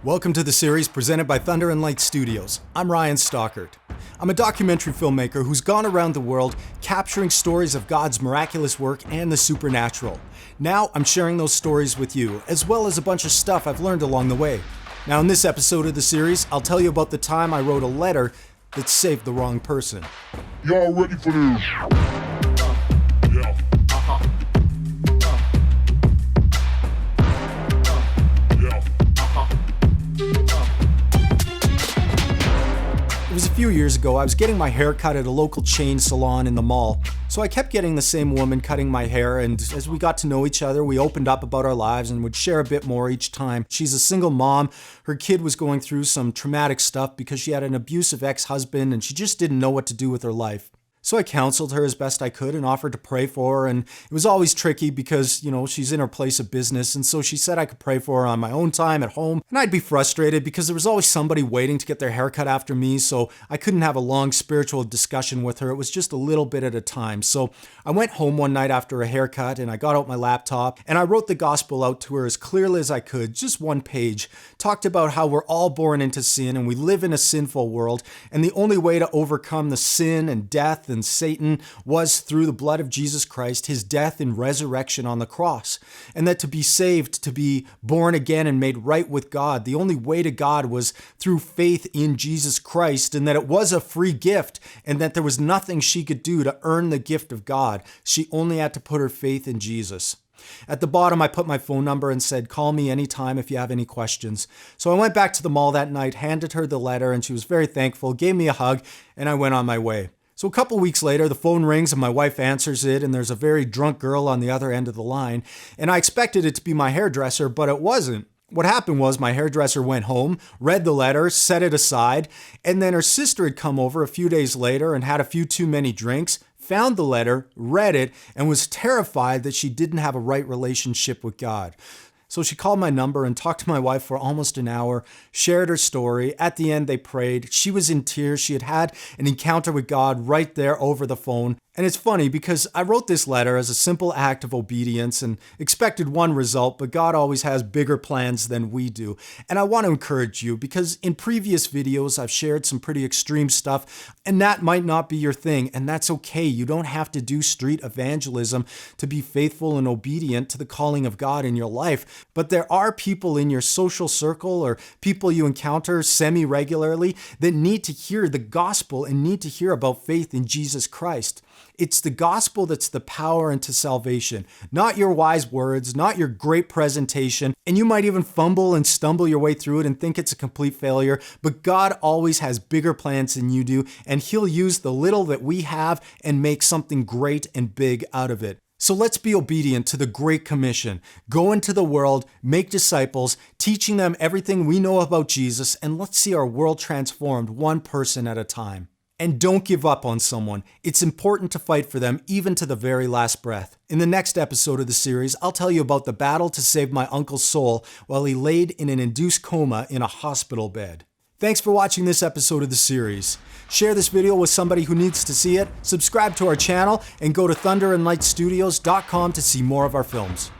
Welcome to the series presented by Thunder and Light Studios. I'm Ryan Stockert. I'm a documentary filmmaker who's gone around the world capturing stories of God's miraculous work and the supernatural. Now I'm sharing those stories with you, as well as a bunch of stuff I've learned along the way. Now in this episode of the series, I'll tell you about the time I wrote a letter that saved the wrong person. Y'all ready for this? It was a few years ago. I was getting my hair cut at a local chain salon in the mall. So I kept getting the same woman cutting my hair, and as we got to know each other, we opened up about our lives and would share a bit more each time. She's a single mom. Her kid was going through some traumatic stuff because she had an abusive ex-husband and she just didn't know what to do with her life. So I counseled her as best I could and offered to pray for her, and it was always tricky because, she's in her place of business, and so she said I could pray for her on my own time at home, and I'd be frustrated because there was always somebody waiting to get their hair cut after me, so I couldn't have a long spiritual discussion with her. It was just a little bit at a time. So I went home one night after a haircut, and I got out my laptop, and I wrote the gospel out to her as clearly as I could, just one page. Talked about how we're all born into sin, and we live in a sinful world, and the only way to overcome the sin and death and Satan was through the blood of Jesus Christ, his death and resurrection on the cross. And that to be saved, to be born again and made right with God, the only way to God was through faith in Jesus Christ, and that it was a free gift, and that there was nothing she could do to earn the gift of God. She only had to put her faith in Jesus. At the bottom, I put my phone number and said, call me anytime if you have any questions. So I went back to the mall that night, handed her the letter, and she was very thankful, gave me a hug, and I went on my way. So a couple weeks later, the phone rings and my wife answers it, and there's a very drunk girl on the other end of the line. And I expected it to be my hairdresser, but it wasn't. What happened was my hairdresser went home, read the letter, set it aside, and then her sister had come over a few days later and had a few too many drinks, found the letter, read it, and was terrified that she didn't have a right relationship with God. So she called my number and talked to my wife for almost an hour, shared her story. At the end, they prayed. She was in tears. She had had an encounter with God right there over the phone. And it's funny because I wrote this letter as a simple act of obedience and expected one result, but God always has bigger plans than we do. And I want to encourage you because in previous videos, I've shared some pretty extreme stuff, and that might not be your thing, and that's okay. You don't have to do street evangelism to be faithful and obedient to the calling of God in your life. But there are people in your social circle or people you encounter semi-regularly that need to hear the gospel and need to hear about faith in Jesus Christ. It's the gospel that's the power into salvation, not your wise words, not your great presentation. And you might even fumble and stumble your way through it and think it's a complete failure, but God always has bigger plans than you do, and he'll use the little that we have and make something great and big out of it. So let's be obedient to the Great Commission. Go into the world, make disciples, teaching them everything we know about Jesus, and let's see our world transformed one person at a time. And don't give up on someone. It's important to fight for them, even to the very last breath. In the next episode of the series, I'll tell you about the battle to save my uncle's soul while he laid in an induced coma in a hospital bed. Thanks for watching this episode of the series. Share this video with somebody who needs to see it, subscribe to our channel, and go to thunderandlightstudios.com to see more of our films.